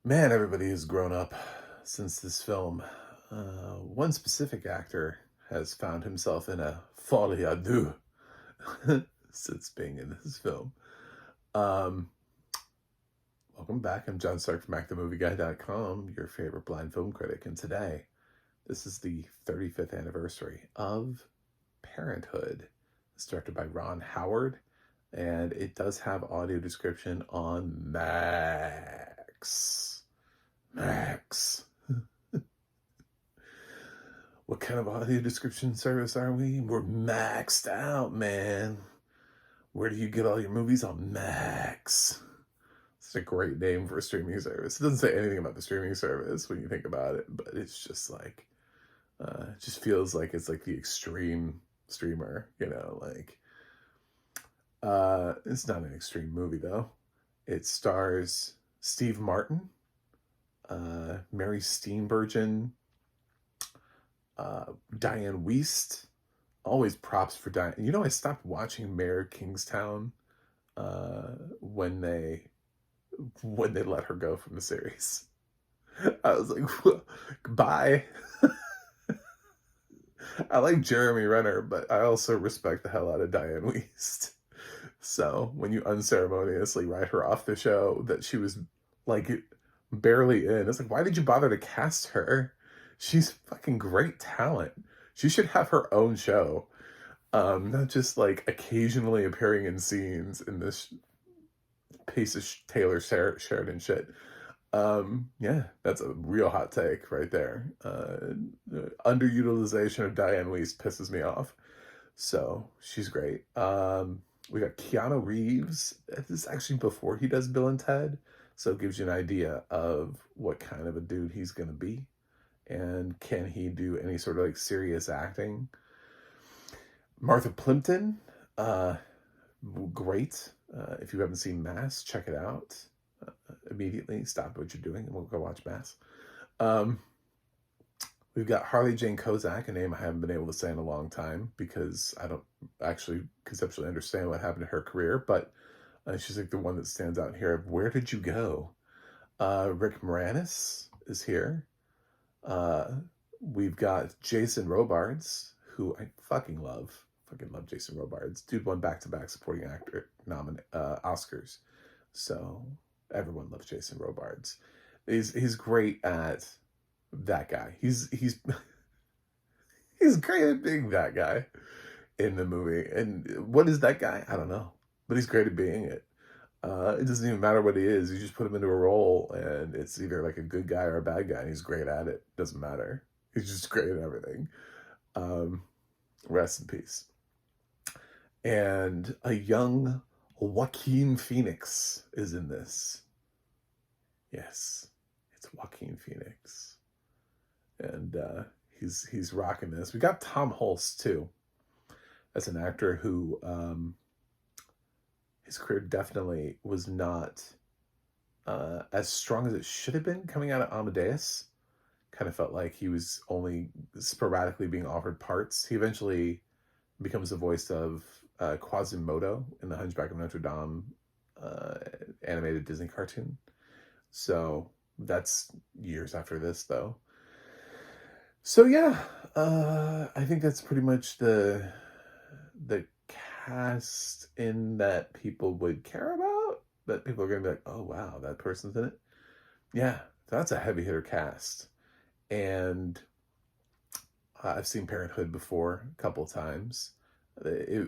Man, everybody has grown up since this film. One specific actor has found himself in a folie à deux since being in this film. Um, Welcome back. I'm John Stark from ActTheMovieGuy.com, your favorite blind film critic. And today, this is the 35th anniversary of Parenthood. It's directed by Ron Howard, and it does have audio description on Max. Max. What kind of audio description service are we? We're maxed out, man. Where do you get all your movies? On Max. It's a great name for a streaming service. It doesn't say anything about the streaming service when you think about it, but it's just like, it just feels like it's like the extreme streamer, it's not an extreme movie though. It stars Steve Martin, Mary Steenburgen, Dianne Wiest. Always props for Dianne. You know, I stopped watching Mayor Kingstown when they let her go from the series. I was like, bye. I like Jeremy Renner, but I also respect the hell out of Dianne Wiest. So when you unceremoniously write her off the show that she was like barely in, it's like, why did you bother to cast her? She's fucking great talent. She should have her own show. Not just like occasionally appearing in scenes in this piece of Taylor Sheridan shit. Yeah, that's a real hot take right there. Underutilization of Dianne Wiest pisses me off. So she's great. We got Keanu Reeves. This is actually before he does Bill and Ted. So it gives you an idea of what kind of a dude he's going to be. And can he do any sort of like serious acting? Martha Plimpton, great. If you haven't seen Mass, check it out. Immediately stop what you're doing and we'll go watch Mass. We've got Harley Jane Kozak, a name I haven't been able to say in a long time because I don't actually conceptually understand what happened to her career, but she's like the one that stands out here. Where did you go? Rick Moranis is here. We've got Jason Robards, who I fucking love. Fucking love Jason Robards. Dude won back-to-back supporting actor Oscars. So everyone loves Jason Robards. He's great at that guy. He's he's great at being that guy in the movie. And what is that guy? I don't know. But he's great at being it. It doesn't even matter what he is. You just put him into a role and it's either like a good guy or a bad guy. And he's great at it. Doesn't matter. He's just great at everything. Rest in peace. And a young Joaquin Phoenix is in this. Yes, it's Joaquin Phoenix. And he's rocking this. We got Tom Hulce too. As an actor who his career definitely was not as strong as it should have been coming out of Amadeus. Kind of felt like he was only sporadically being offered parts. He eventually becomes the voice of Quasimodo in the Hunchback of Notre Dame animated Disney cartoon. So that's years after this, though. So yeah, I think that's pretty much the cast in that people would care about. That people are going to be like, oh wow, that person's in it. Yeah, that's a heavy hitter cast. And I've seen Parenthood before a couple times.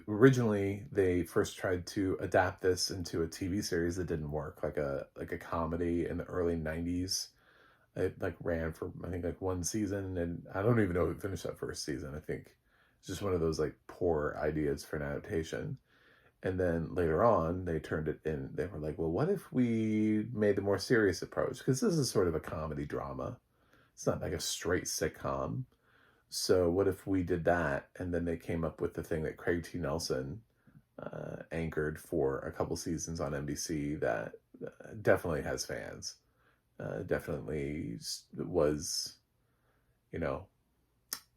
Originally, they first tried to adapt this into a TV series that didn't work, like a comedy in the early 90s. It like ran for I think like one season, and I don't even know if it finished that first season. I think it's just one of those like poor ideas for an adaptation. And then later on, they turned it in. They were like, well, what if we made the more serious approach? Because this is sort of a comedy drama. It's not like a straight sitcom. So what if we did that? And then they came up with the thing that Craig T. Nelson anchored for a couple seasons on NBC that definitely has fans. Definitely was,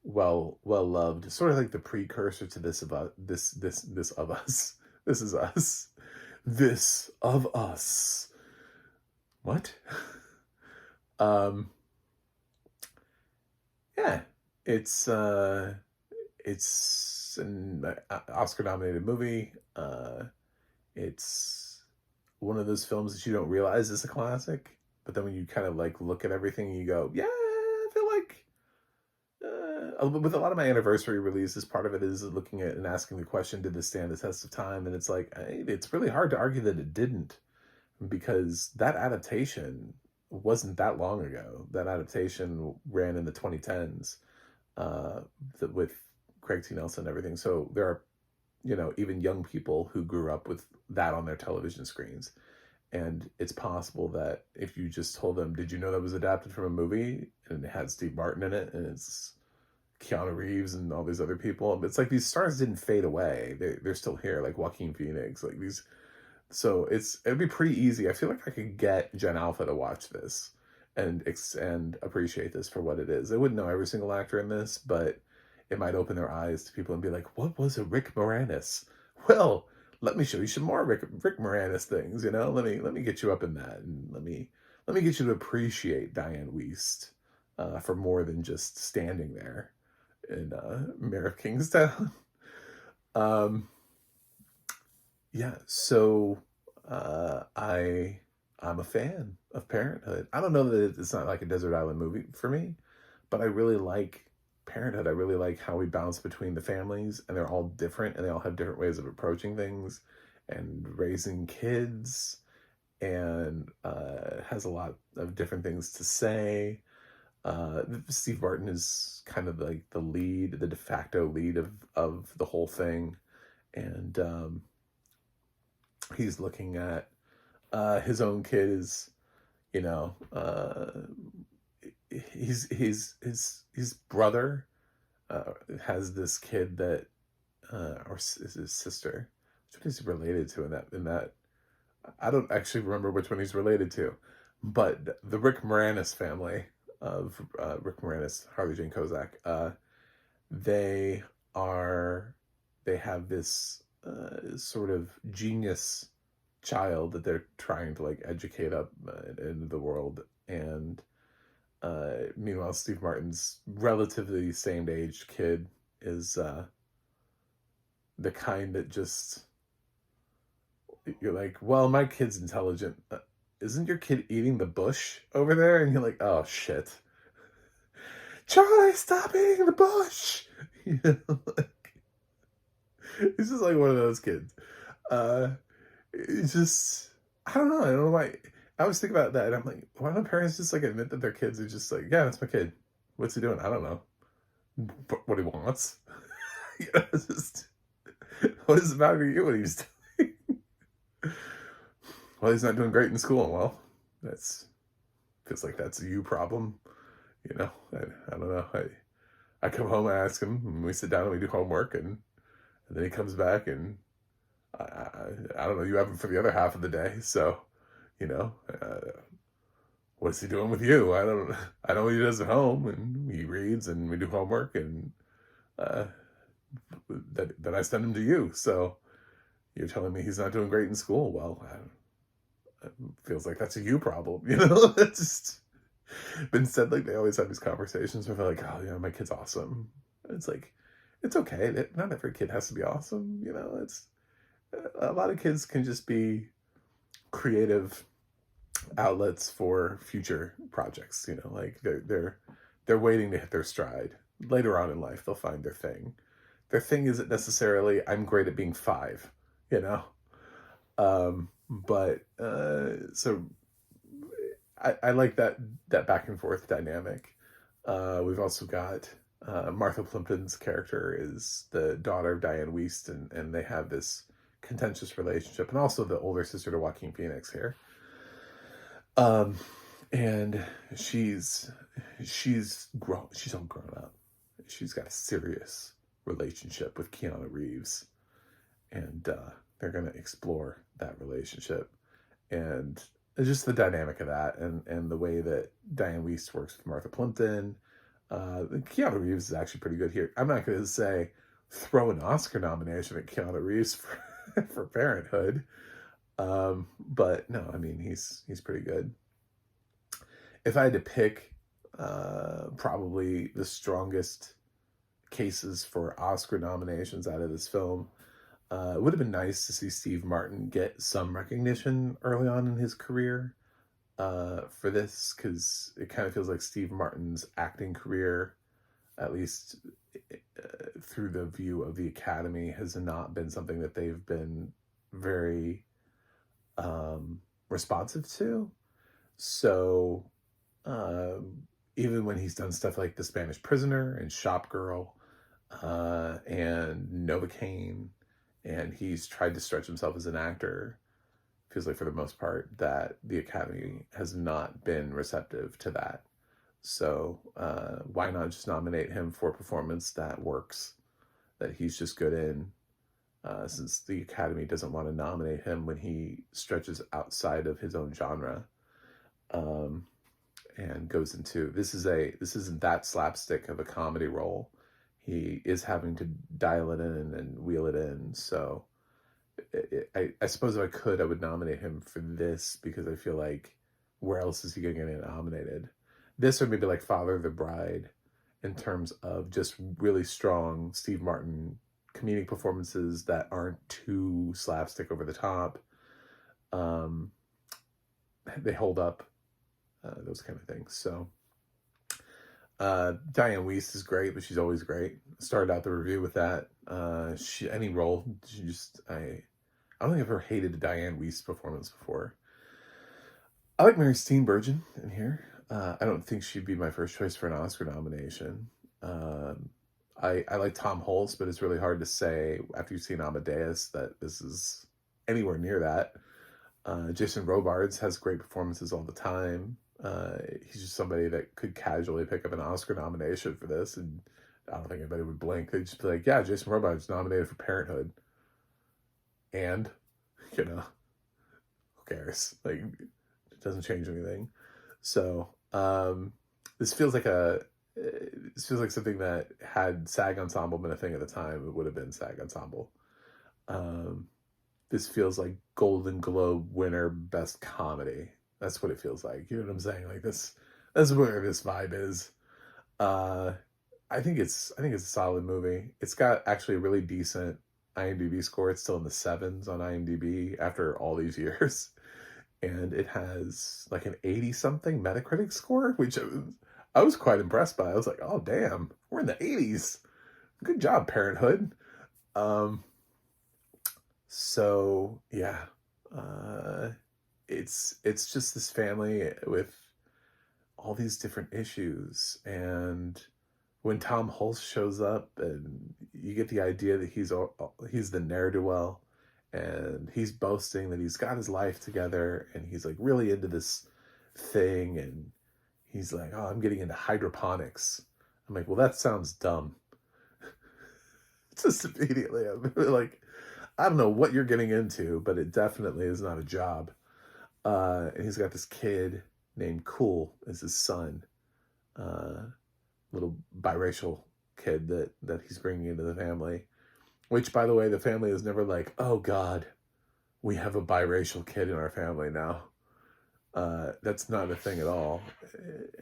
well loved. Sort of like the precursor to this of us. This of us. This is us. This of us. What? Um, yeah, it's an Oscar-nominated movie. It's one of those films that you don't realize is a classic, but then when you kind of like look at everything, you go, yeah, I feel like with a lot of my anniversary releases, part of it is looking at and asking the question, did this stand the test of time? And it's like, it's really hard to argue that it didn't, because that adaptation wasn't that long ago. That adaptation ran in the 2010s uh, with Craig T. Nelson and everything. So there are, even young people who grew up with that on their television screens. And it's possible that if you just told them, did you know that was adapted from a movie and it had Steve Martin in it and it's Keanu Reeves and all these other people, it's like these stars didn't fade away. They're still here, like Joaquin Phoenix, like these. So it'd be pretty easy. I feel like I could get Gen Alpha to watch this and appreciate this for what it is. They wouldn't know every single actor in this, but it might open their eyes to people and be like, "What was a Rick Moranis?" Well, let me show you some more Rick Moranis things. Let me get you up in that, and let me get you to appreciate Dianne Wiest for more than just standing there in Mayor of Kingstown. um, yeah, so I'm a fan of Parenthood. I don't know that it's not like a desert island movie for me, but I really like Parenthood. I really like how we bounce between the families, and they're all different, and they all have different ways of approaching things and raising kids, and has a lot of different things to say. Steve Martin is kind of like the lead, the de facto lead of the whole thing, and he's looking at his own kid is, you know, his brother has this kid that or is his sister. Which one is he related to in that? I don't actually remember which one he's related to, but the Rick Moranis family of Rick Moranis, Harley Jane Kozak, they are they have this sort of genius child that they're trying to like educate up into the world, and meanwhile Steve Martin's relatively same age kid is the kind that just, you're like, well, my kid's intelligent, isn't your kid eating the bush over there? And you're like, oh shit, Charlie, stop eating the bush. Like, it's just like one of those kids. uh it's just, I don't know why. I always think about that, and I'm like, why don't parents just like admit that their kids are just like, yeah, that's my kid. What's he doing? I don't know. But what he wants. It's just, what does it matter to you what he's doing? Well, he's not doing great in school. Well, that's feels like that's a you problem. I don't know. I come home, I ask him, and we sit down and we do homework, and then he comes back, and I don't know. You have him for the other half of the day, so you know. What's he doing with you? I know what he does at home, and he reads, and we do homework, and uh, that I send him to you. So you're telling me he's not doing great in school? Well, it feels like that's a you problem. It's just been said, like they always have these conversations where they're like, oh, my kid's awesome. It's like, it's okay. Not every kid has to be awesome. It's a lot of kids can just be creative outlets for future projects. Like they're waiting to hit their stride. Later on in life, they'll find their thing. Their thing isn't necessarily, I'm great at being five. But so I like that back and forth dynamic. We've also got Martha Plimpton's character is the daughter of Dianne Wiest, and they have this contentious relationship, and also the older sister to Joaquin Phoenix here. And she's all grown up. She's got a serious relationship with Keanu Reeves, and they're going to explore that relationship, and just the dynamic of that, and the way that Dianne Wiest works with Martha Plimpton. Keanu Reeves is actually pretty good here. I'm not going to say throw an Oscar nomination at Keanu Reeves for Parenthood, but no, I mean he's pretty good. if I had to pick probably the strongest cases for Oscar nominations out of this film, it would have been nice to see Steve Martin get some recognition early on in his career for this, because it kind of feels like Steve Martin's acting career, at least through the view of the Academy, has not been something that they've been very responsive to. So even when he's done stuff like The Spanish Prisoner and Shop Girl and Novocaine, and he's tried to stretch himself as an actor, feels like for the most part that the Academy has not been receptive to that. So why not just nominate him for a performance that works, that he's just good in, since the Academy doesn't want to nominate him when he stretches outside of his own genre, and goes into, this isn't that slapstick of a comedy role. He is having to dial it in and wheel it in. So I suppose if I could, I would nominate him for this, because I feel like where else is he going to get nominated? This, or maybe like Father of the Bride, in terms of just really strong Steve Martin comedic performances that aren't too slapstick over the top. They hold up, those kind of things. So Dianne Wiest is great, but she's always great. Started out the review with that. Any role, I don't think I've ever hated a Dianne Wiest performance before. I like Mary Steenburgen in here. I don't think she'd be my first choice for an Oscar nomination. I like Tom Hulce, but it's really hard to say after you've seen Amadeus that this is anywhere near that. Jason Robards has great performances all the time. He's just somebody that could casually pick up an Oscar nomination for this, and I don't think anybody would blink. They'd just be like, yeah, Jason Robards nominated for Parenthood. And, who cares? Like, it doesn't change anything. So, this feels like something that, had SAG Ensemble been a thing at the time, it would have been SAG Ensemble. This feels like Golden Globe winner Best Comedy. That's what it feels like. You know what I'm saying? Like this, that's where this vibe is. I think it's a solid movie. It's got actually a really decent IMDb score. It's still in the 7s on IMDb after all these years. And it has like an 80-something Metacritic score, which I was quite impressed by. I was like, oh, damn, we're in the 80s. Good job, Parenthood. So, yeah. It's just this family with all these different issues. And when Tom Hulce shows up, and you get the idea that he's the ne'er-do-well, and he's boasting that he's got his life together, and he's like really into this thing, and he's like, oh, I'm getting into hydroponics. I'm like, well, that sounds dumb. Just immediately, I'm like, I don't know what you're getting into, but it definitely is not a job. And he's got this kid named Cool as his son, little biracial kid that he's bringing into the family. Which, by the way, the family is never like, oh God, we have a biracial kid in our family now. That's not a thing at all.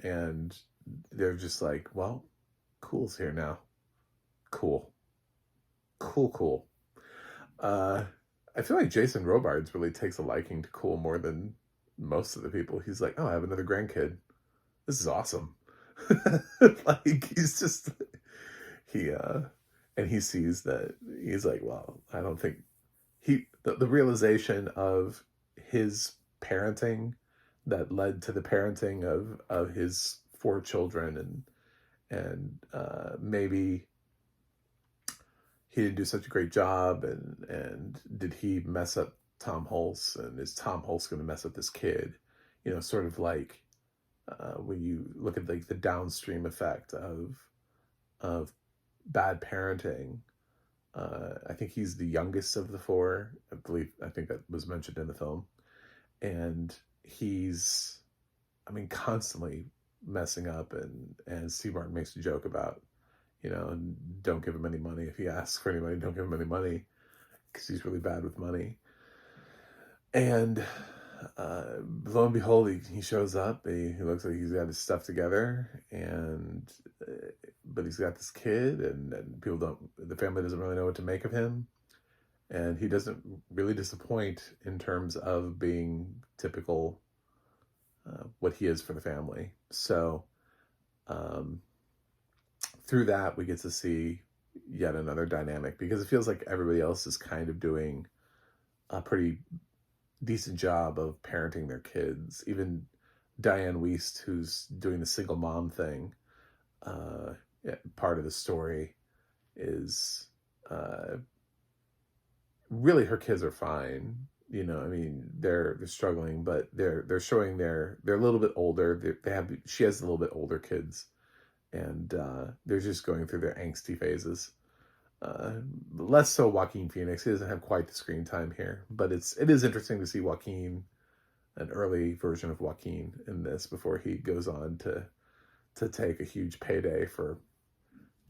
And they're just like, well, Cool's here now. Cool. I feel like Jason Robards really takes a liking to Cool more than most of the people. He's like, oh, I have another grandkid. This is awesome. Like, he's just, and he sees that, he's like, well, I don't think the realization of his parenting that led to the parenting of his 4 children, and maybe he didn't do such a great job, and did he mess up Tom Hulce, and is Tom Hulce going to mess up this kid? Sort of like when you look at like the downstream effect of bad parenting. I think he's the youngest of the 4. I think that was mentioned in the film, and he's, constantly messing up, and Steve Martin makes a joke about, don't give him any money. If he asks for any money, don't give him any money, because he's really bad with money. And lo and behold, he shows up. He looks like he's got his stuff together, and but he's got this kid, and the family doesn't really know what to make of him, and he doesn't really disappoint in terms of being typical what he is for the family. So um, through that, we get to see yet another dynamic, because it feels like everybody else is kind of doing a pretty decent job of parenting their kids. Even Dianne Wiest, who's doing the single mom thing, yeah, part of the story is really her kids are fine. You know, I mean, they're struggling, but they're showing they're a little bit older. She has a little bit older kids, and they're just going through their angsty phases. Less so Joaquin Phoenix. He doesn't have quite the screen time here, but it is interesting to see Joaquin, an early version of Joaquin in this, before he goes on to take a huge payday for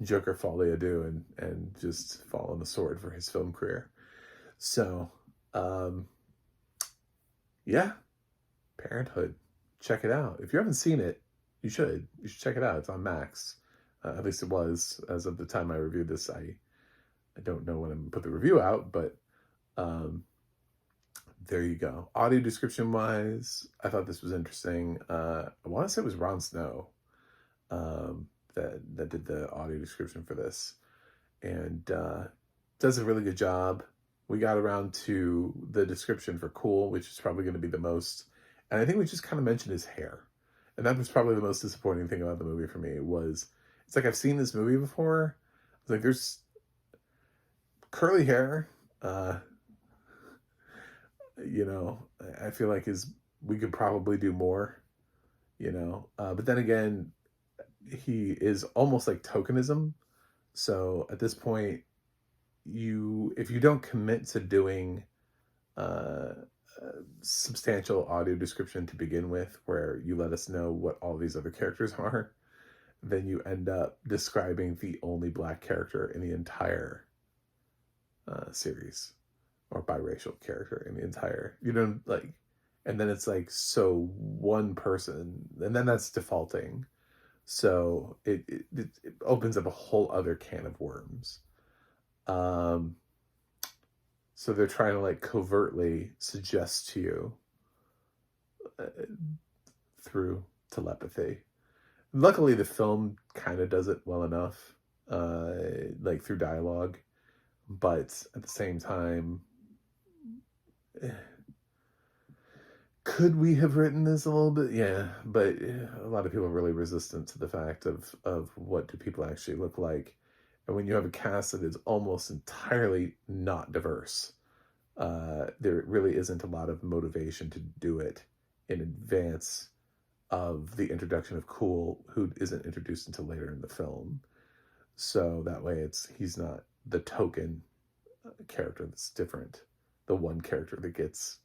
Joker Folie à Deux and just fall on the sword for his film career. So, yeah, Parenthood. Check it out. If you haven't seen it, you should. You should check it out. It's on Max. At least it was as of the time I reviewed this. I don't know when I'm going to put the review out, but there you go. Audio description wise, I thought this was interesting. I want to say it was Ron Snow that did the audio description for this, and does a really good job. We got around to the description for Cool, which is probably going to be the most, and I think we just kind of mentioned his hair, and that was probably the most disappointing thing about the movie for me. It's like I've seen this movie before. It's like there's curly hair. You know, I feel like we could probably do more. You know, but then again, he is almost like tokenism. So at this point, if you don't commit to doing substantial audio description to begin with, where you let us know what all these other characters are, then you end up describing the only black character in the entire series, or biracial character in the entire, and then it's like, so one person, and then that's defaulting. So it opens up a whole other can of worms. So they're trying to like covertly suggest to you through telepathy. Luckily, the film kind of does it well enough, like through dialogue, but at the same time, could we have written this a little bit? Yeah, but a lot of people are really resistant to the fact of what do people actually look like. And when you have a cast that is almost entirely not diverse, there really isn't a lot of motivation to do it in advance of the introduction of Cool, who isn't introduced until later in the film. So that way he's not the token character that's different, the one character that gets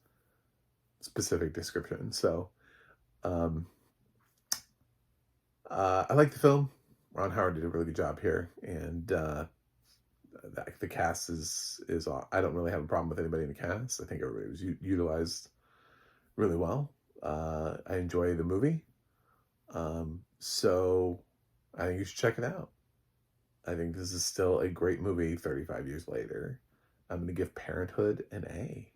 specific description. So I like the film. Ron Howard did a really good job here, and the cast is I don't really have a problem with anybody in the cast. I think everybody was utilized really well. I enjoy the movie, so I think you should check it out. I think this is still a great movie 35 years later. I'm going to give Parenthood an A.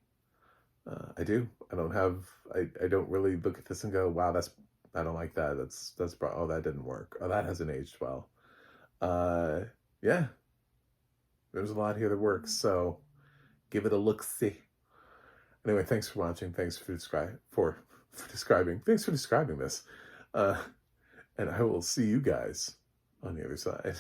I do. I don't really look at this and go, wow, I don't like that. Oh, that didn't work. Oh, that hasn't aged well. Yeah, there's a lot here that works. So give it a look-see. Anyway, thanks for watching. Thanks for describing. Thanks for describing this. And I will see you guys on the other side.